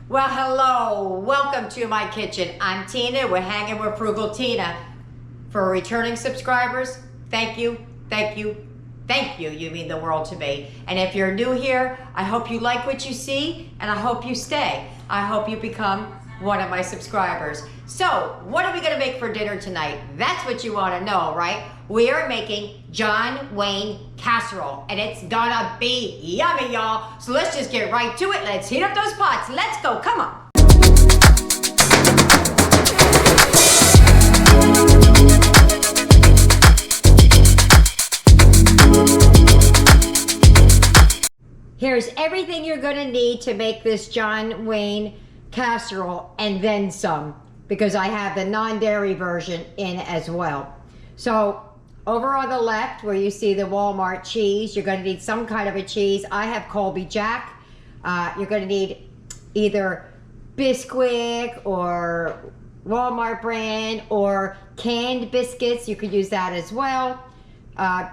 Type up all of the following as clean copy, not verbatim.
Well, hello. Welcome to my kitchen. I'm Tina. We're hanging with Frugal Tina. For returning subscribers, thank you, thank you, thank you. You mean the world to me. And if you're new here, I hope you like what you see, and I hope you stay. I hope you become one of my subscribers. So, what are we gonna make for dinner tonight? That's what you wanna know, right? We are making John Wayne casserole, and it's gonna be yummy, y'all. So let's just get right to it. Let's heat up those pots. Let's go, come on. Here's everything you're gonna need to make this John Wayne casserole and then some, because I have the non-dairy version in as well. So over on the left where you see the Walmart cheese, you're gonna need some kind of a cheese. I have Colby Jack. You're gonna need either Bisquick or Walmart brand or canned biscuits. You could use that as well.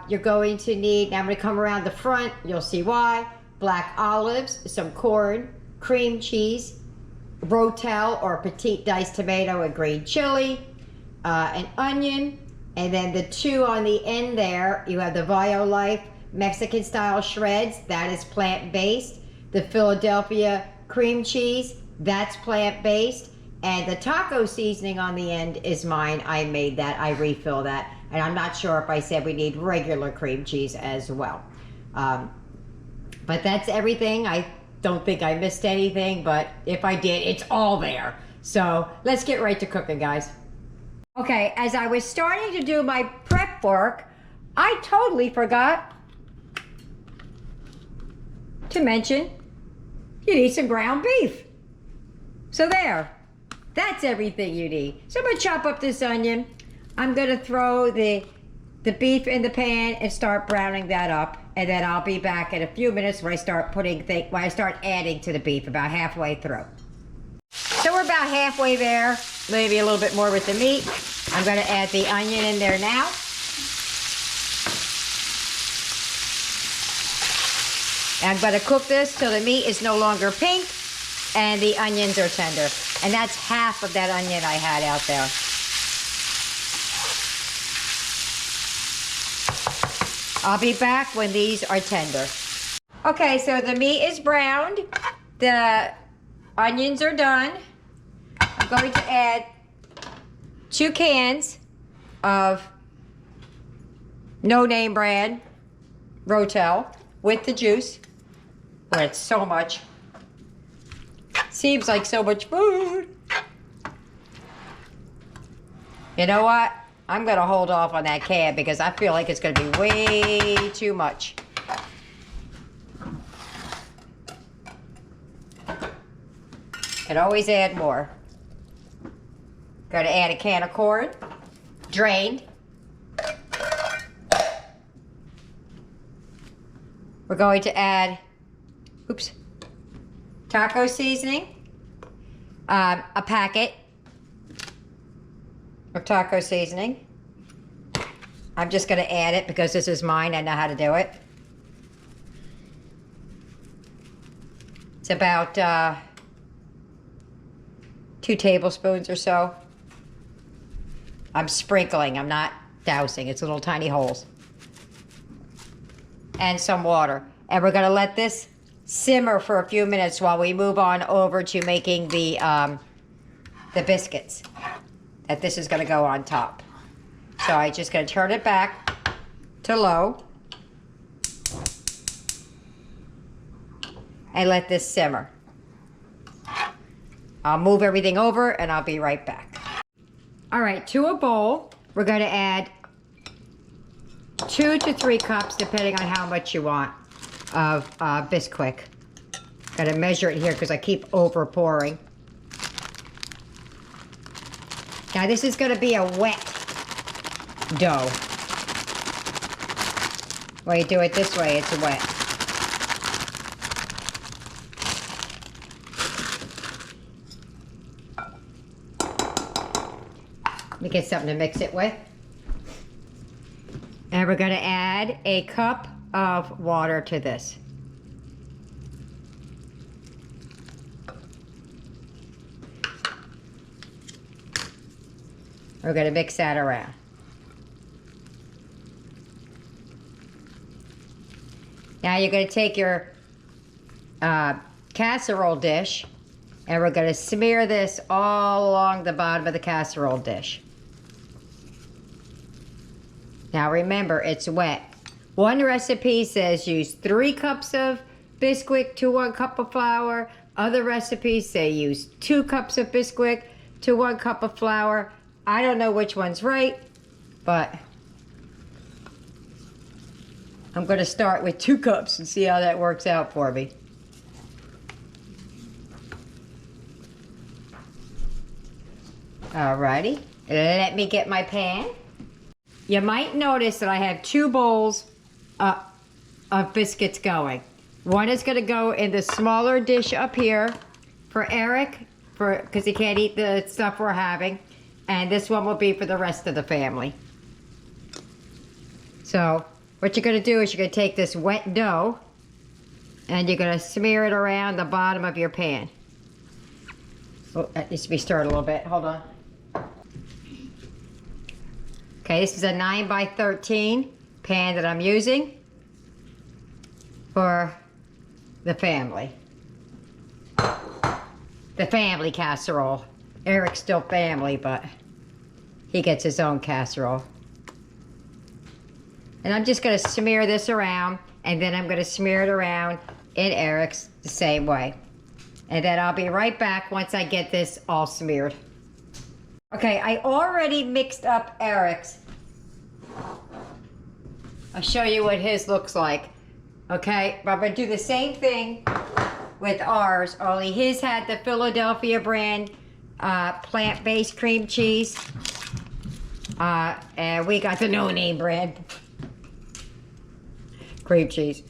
You're going to need, now I'm gonna come around the front, you'll see why. Black olives, some corn, cream cheese, Rotel or petite diced tomato and green chili, an onion, and then the two on the end there, you have the Life Mexican style shreds, that is plant-based. The Phildelphia cream cheese, that's plant-based. And the taco seasoning on the end is mine. I made that, I refill that. And I'm not sure if I said we need regular cream cheese as well. But that's everything. I don't think I missed anything, but if I did, it's all there. So let's get right to cooking, guys. Okay, as I was starting to do my prep work, I totally forgot to mention you need some ground beef. So there, that's everything you need. So I'm gonna chop up this onion. I'm gonna throw the beef in the pan and start browning that up. And then I'll be back in a few minutes when I start adding to the beef, about halfway through. So we're about halfway there, maybe a little bit more with the meat. I'm gonna add the onion in there now. I'm gonna cook this till the meat is no longer pink and the onions are tender. And that's half of that onion I had out there. I'll be back when these are tender. Okay, so the meat is browned. The onions are done. I'm going to add 2 cans of no-name brand Rotel with the juice. Oh, it's so much. Seems like so much food. You know what? I'm gonna hold off on that can because I feel like it's gonna be way too much. Can always add more. Gonna add a can of corn, drained. We're going to add, taco seasoning, a packet of taco seasoning. I'm just gonna add it because this is mine, I know how to do it. It's about 2 tablespoons or so. I'm sprinkling, I'm not dousing, it's little tiny holes. And some water. And we're gonna let this simmer for a few minutes while we move on over to making the biscuits. That this is gonna go on top. So I'm just gonna turn it back to low and let this simmer. I'll move everything over and I'll be right back. All right, to a bowl, we're gonna add 2 to 3 cups, depending on how much you want, of Bisquick. Gotta measure it here because I keep over pouring. Now this is gonna be a wet dough. When you do it this way, it's wet. Let me get something to mix it with. And we're gonna add a cup of water to this. We're going to mix that around. Now you're going to take your casserole dish, and we're going to smear this all along the bottom of the casserole dish. Now remember, it's wet. One recipe says use 3 cups of Bisquick to 1 cup of flour. Other recipes say use 2 cups of Bisquick to 1 cup of flour. I don't know which one's right, but I'm going to start with 2 cups and see how that works out for me. Alrighty, let me get my pan. You might notice that I have 2 bowls of biscuits going. One is going to go in the smaller dish up here for Eric, because he can't eat the stuff we're having. And this one will be for the rest of the family. So what you're going to do is you're going to take this wet dough and you're going to smear it around the bottom of your pan. Oh, that needs to be stirred a little bit. Hold on. Okay, this is a 9 by 13 pan that I'm using for the family. The family casserole. Eric's still family, but he gets his own casserole. And I'm just going to smear this around, and then I'm going to smear it around in Eric's the same way. And then I'll be right back once I get this all smeared. Okay, I already mixed up Eric's. I'll show you what his looks like. Okay, but I'm going to do the same thing with ours, only his had the Phildelphia brand plant-based cream cheese. And we got the no-name brand cream cheese.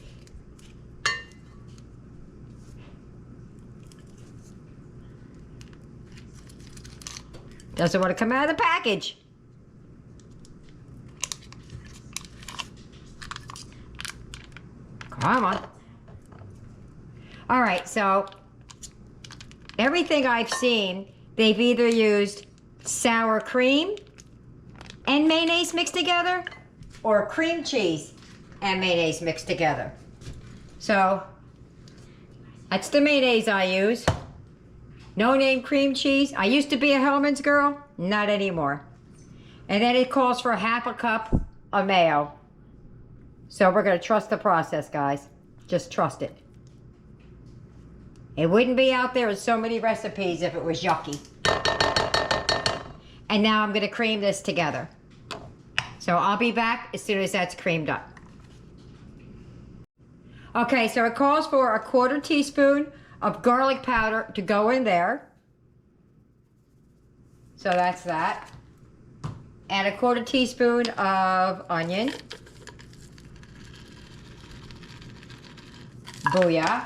Doesn't want to come out of the package. Come on. All right, so everything I've seen, they've either used sour cream and mayonnaise mixed together, or cream cheese and mayonnaise mixed together. So that's the mayonnaise I use. No-name cream cheese. I used to be a Hellmann's girl, not anymore. And then it calls for 1/2 cup of mayo. So we're going to trust the process, guys. Just trust it. It wouldn't be out there in so many recipes if it was yucky. And now I'm going to cream this together. So I'll be back as soon as that's creamed up. Okay, so it calls for a 1/4 teaspoon of garlic powder to go in there. So that's that. And a 1/4 teaspoon of onion. Booyah.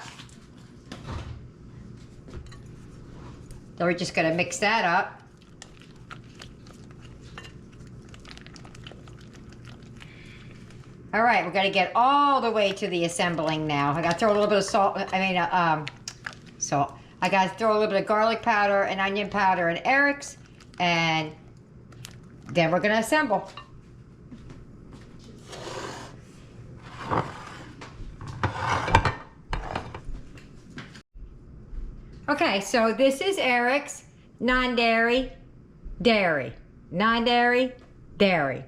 So we're just going to mix that up. All right, we're going to get all the way to the assembling now. I got to throw a little bit of salt, salt. I got to throw a little bit of garlic powder and onion powder in Eric's, and then we're going to assemble. Okay, so this is Eric's non-dairy, dairy, non-dairy, dairy.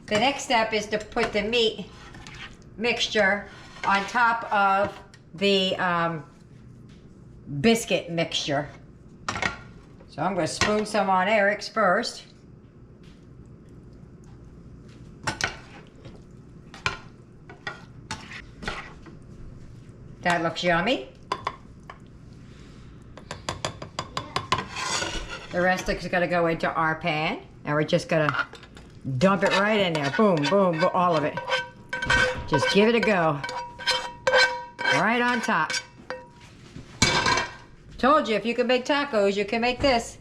The next step is to put the meat mixture on top of the biscuit mixture. So I'm going to spoon some on Eric's first. That looks yummy. The rest is going to go into our pan, and we're just going to dump it right in there. Boom, boom, boom, all of it. Just give it a go. Right on top. Told you, if you can make tacos, you can make this.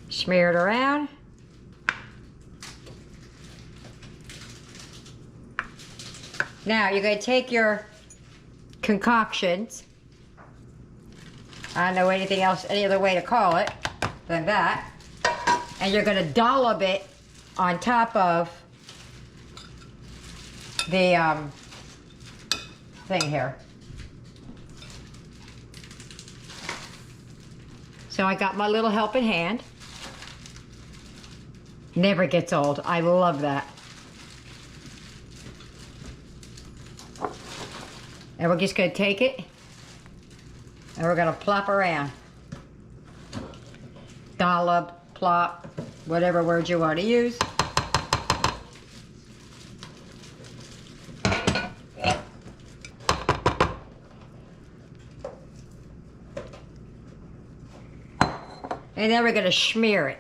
Smear it around. Now, you're going to take your concoctions. I don't know anything else, any other way to call it than that. and you're gonna dollop it on top of the thing here. So I got my little helping hand. Never gets old. I love that. And we're just gonna take it and we're gonna plop around. Dollop, plop, whatever word you want to use. And then we're gonna smear it.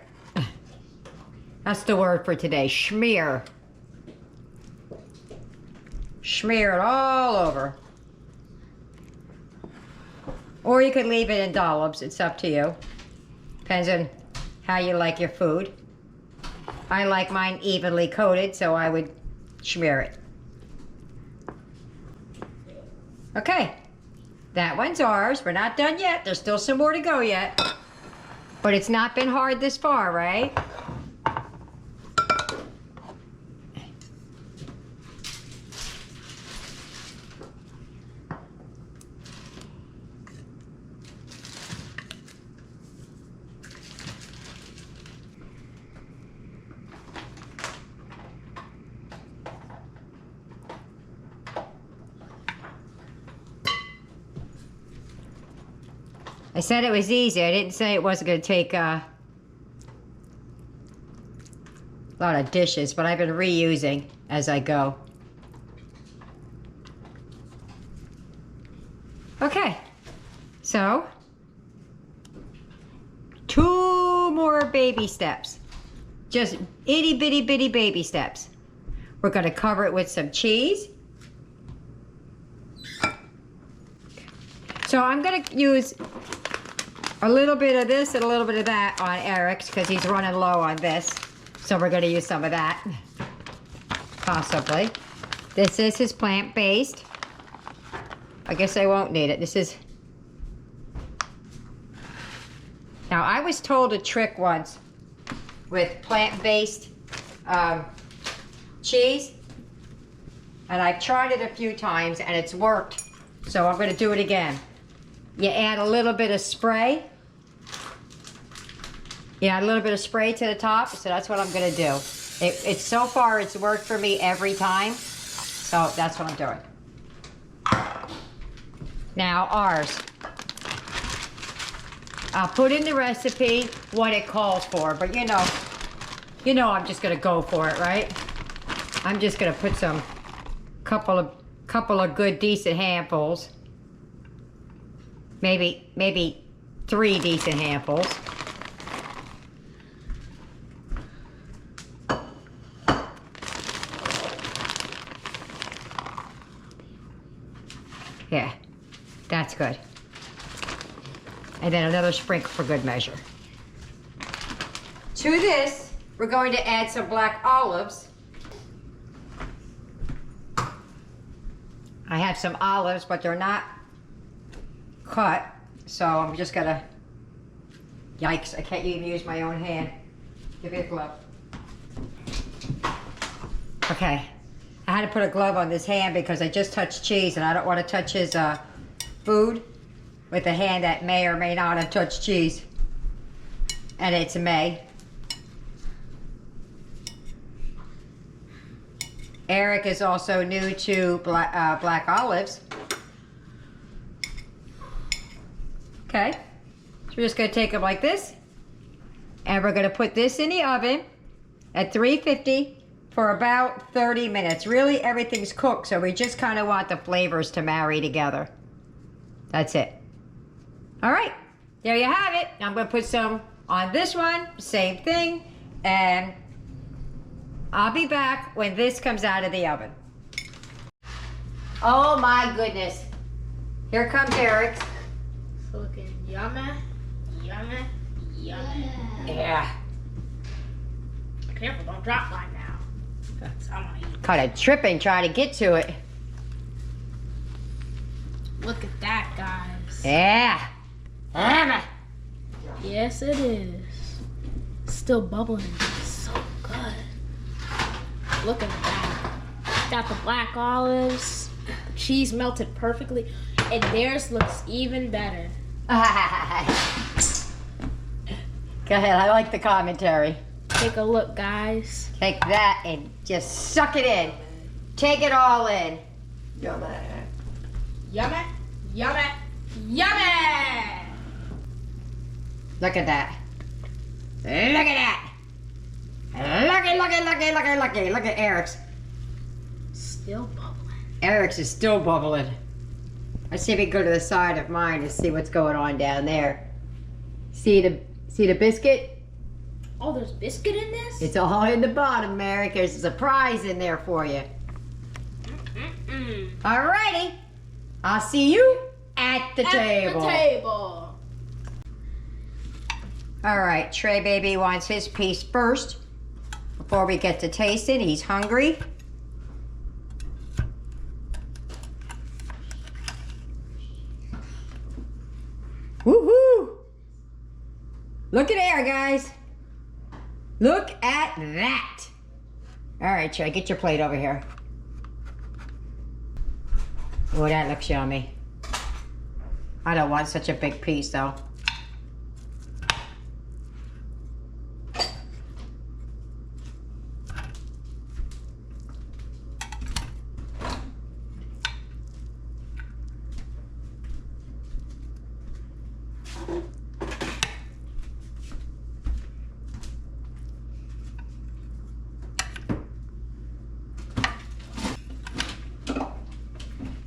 That's the word for today, smear. Smear it all over. Or you could leave it in dollops, it's up to you. Depends on how you like your food. I like mine evenly coated, so I would smear it. Okay, that one's ours. We're not done yet. There's still some more to go yet. But it's not been hard this far, right? I said it was easy. I didn't say it wasn't going to take a lot of dishes, but I've been reusing as I go. Okay, so 2 more baby steps. Just itty bitty bitty baby steps. We're going to cover it with some cheese. So I'm going to use a little bit of this and a little bit of that on Eric's because he's running low on this. So we're going to use some of that, possibly. This is his plant-based. I guess I won't need it. This is... Now, I was told a trick once with plant-based cheese. And I've tried it a few times and it's worked. So I'm going to do it again. You add a little bit of spray. You add a little bit of spray to the top, so that's what I'm gonna do. It's so far, it's worked for me every time, so that's what I'm doing. Now ours. I'll put in the recipe what it calls for, but you know I'm just gonna go for it, right? I'm just gonna put some couple of good decent handfuls. Maybe 3 decent handfuls. Yeah, that's good. And then another sprinkle for good measure. To this, we're going to add some black olives. I have some olives, but they're not cut, so I'm just gonna, yikes, I can't even use my own hand. Give me a glove. Okay, I had to put a glove on this hand because I just touched cheese and I don't want to touch his food with a hand that may or may not have touched cheese. And it's May. Eric is also new to black olives. Okay, so we're just gonna take them like this, and we're gonna put this in the oven at 350 for about 30 minutes. Really, everything's cooked, so we just kind of want the flavors to marry together. That's it. All right, there you have it. I'm gonna put some on this one, same thing, and I'll be back when this comes out of the oven. Oh my goodness. Here comes Eric's. It's looking yummy, yummy, yummy. Yeah. Careful, don't drop mine now. I'm gonna eat. Kind of tripping trying to get to it. Look at that, guys. Yeah. Yes, it is. still bubbling. It's so good. Look at that. Got the black olives. The cheese melted perfectly. And theirs looks even better. Go ahead, I like the commentary. Take a look, guys. Take that and just suck it in. Take it all in. Yummy. Yummy. Yummy. Yummy. Look at that. Look at that. Look at Eric's. Still bubbling. Eric's is still bubbling. Let's see if we can go to the side of mine and see what's going on down there. See the biscuit? Oh, there's biscuit in this? It's all in the bottom, Eric. There's a surprise in there for you. Alrighty. I'll see you at the table. At the table. Alright, Trey Baby wants his piece first. Before we get to tasting, he's hungry. Woohoo! Look at there, guys. Look at that. Alright, Trey, get your plate over here. Oh, that looks yummy. I don't want such a big piece, though.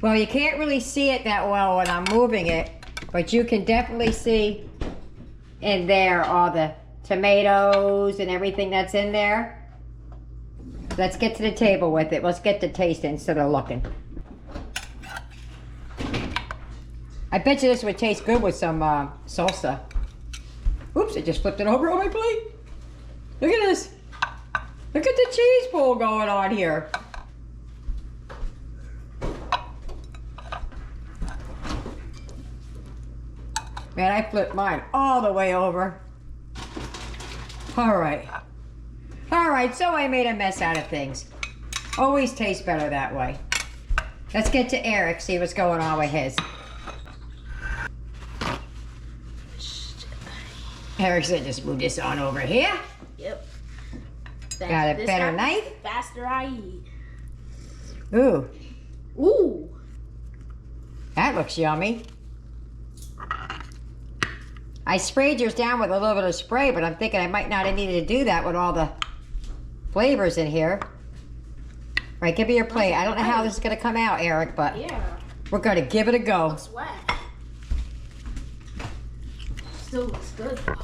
Well, you can't really see it that well when I'm moving it, but you can definitely see in there all the tomatoes and everything that's in there. Let's get to the table with it. Let's get to tasting instead of looking. I bet you this would taste good with some salsa. Oops, I just flipped it over on my plate. Look at this. Look at the cheese pull going on here. Man, I flipped mine all the way over. All right. All right, so I made a mess out of things. Always tastes better that way. Let's get to Eric, see what's going on with his. Eric said just move this on over here. Yep. Got a better knife? The faster I eat. Ooh, Ooh. that looks yummy. I sprayed yours down with a little bit of spray, but I'm thinking I might not have needed to do that with all the flavors in here. All right, give me your plate. I don't know how this is going to come out, Eric, but Yeah. we're going to give it a go. Looks wet. Still looks good though.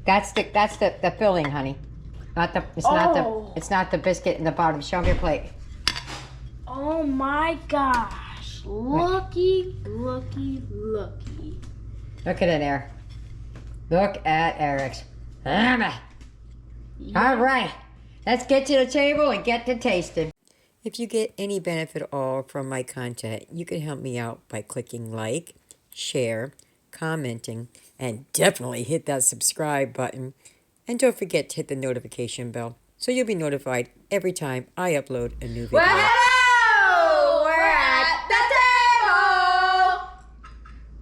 That's the filling, honey. It's not the biscuit in the bottom. Show me your plate. Oh my gosh. Looky, looky, looky. Look at it there. Look at Eric's. All right, let's get to the table and get to tasting. If you get any benefit at all from my content, you can help me out by clicking like, share, commenting, and definitely hit that subscribe button. And don't forget to hit the notification bell so you'll be notified every time I upload a new video. Well, hello! We're at the table!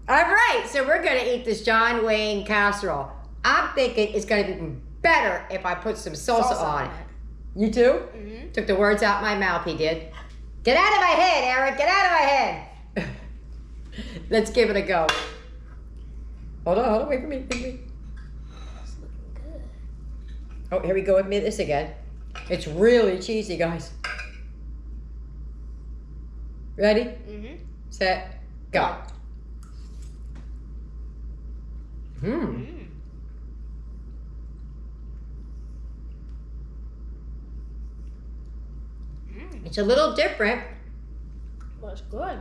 All right, so we're going to eat this John Wayne casserole. I'm thinking it's going to be better if I put some salsa on it. You too? Mm-hmm. Took the words out my mouth, he did. Get out of my head, Eric. Get out of my head. Let's give it a go. Hold on. Wait for me. It's looking good. Oh, here we go with me this again. It's really cheesy, guys. Ready? Mm-hmm. Set, go. It's a little different. Well, it's good.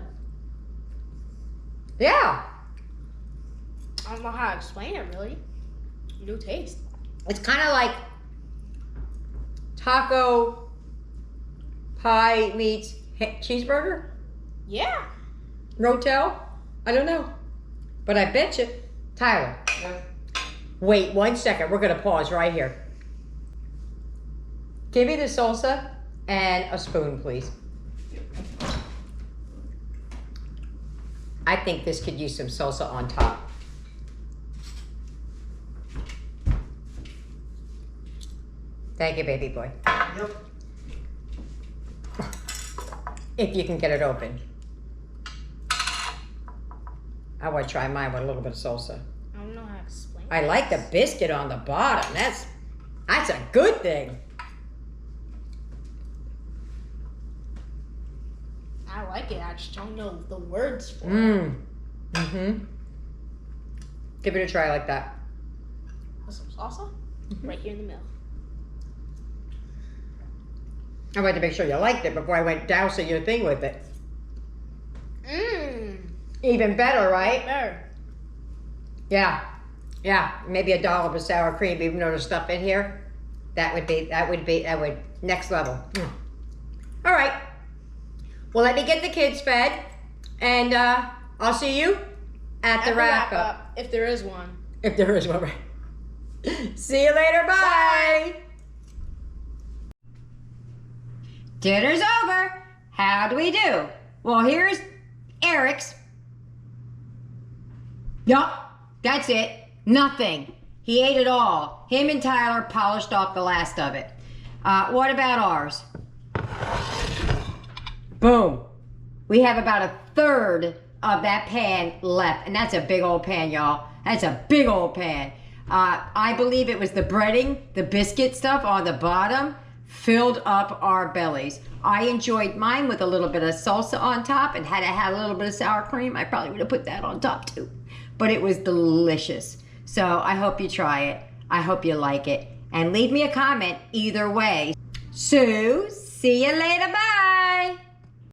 Yeah. I don't know how to explain it really. New taste. It's kind of like taco pie meets cheeseburger. Yeah. Rotel. I don't know. But I bet you, Tyler, Wait 1 second. We're going to pause right here. Give me the salsa and a spoon, please. I think this could use some salsa on top. Thank you, baby boy. Yep. If you can get it open. I want to try mine with a little bit of salsa. I don't know how to explain. I like the biscuit on the bottom. That's a good thing. I like it. I just don't know the words for it. Mm-hmm. Give it a try like that. Have some salsa right here in the middle. I wanted to make sure you liked it before I went dousing your thing with it. Mmm. Even better, right? Better. Yeah. Yeah. Maybe a dollop of sour cream, even though there's stuff in here. That would next level. All right. Well, let me get the kids fed, and I'll see you at the wrap up. If there is one. If there is one. See you later. Bye. Dinner's over. How do we do? Well, here's Eric's. Yup, that's it. Nothing. He ate it all. Him and Tyler polished off the last of it. What about ours? Boom. We have about a third of that pan left, and that's a big old pan, y'all. That's a big old pan. I believe it was the breading, the biscuit stuff on the bottom, filled up our bellies. I enjoyed mine with a little bit of salsa on top, and had I had a little bit of sour cream, I probably would have put that on top too. But it was delicious. So I hope you try it. I hope you like it. And leave me a comment either way. So, see you later. Bye.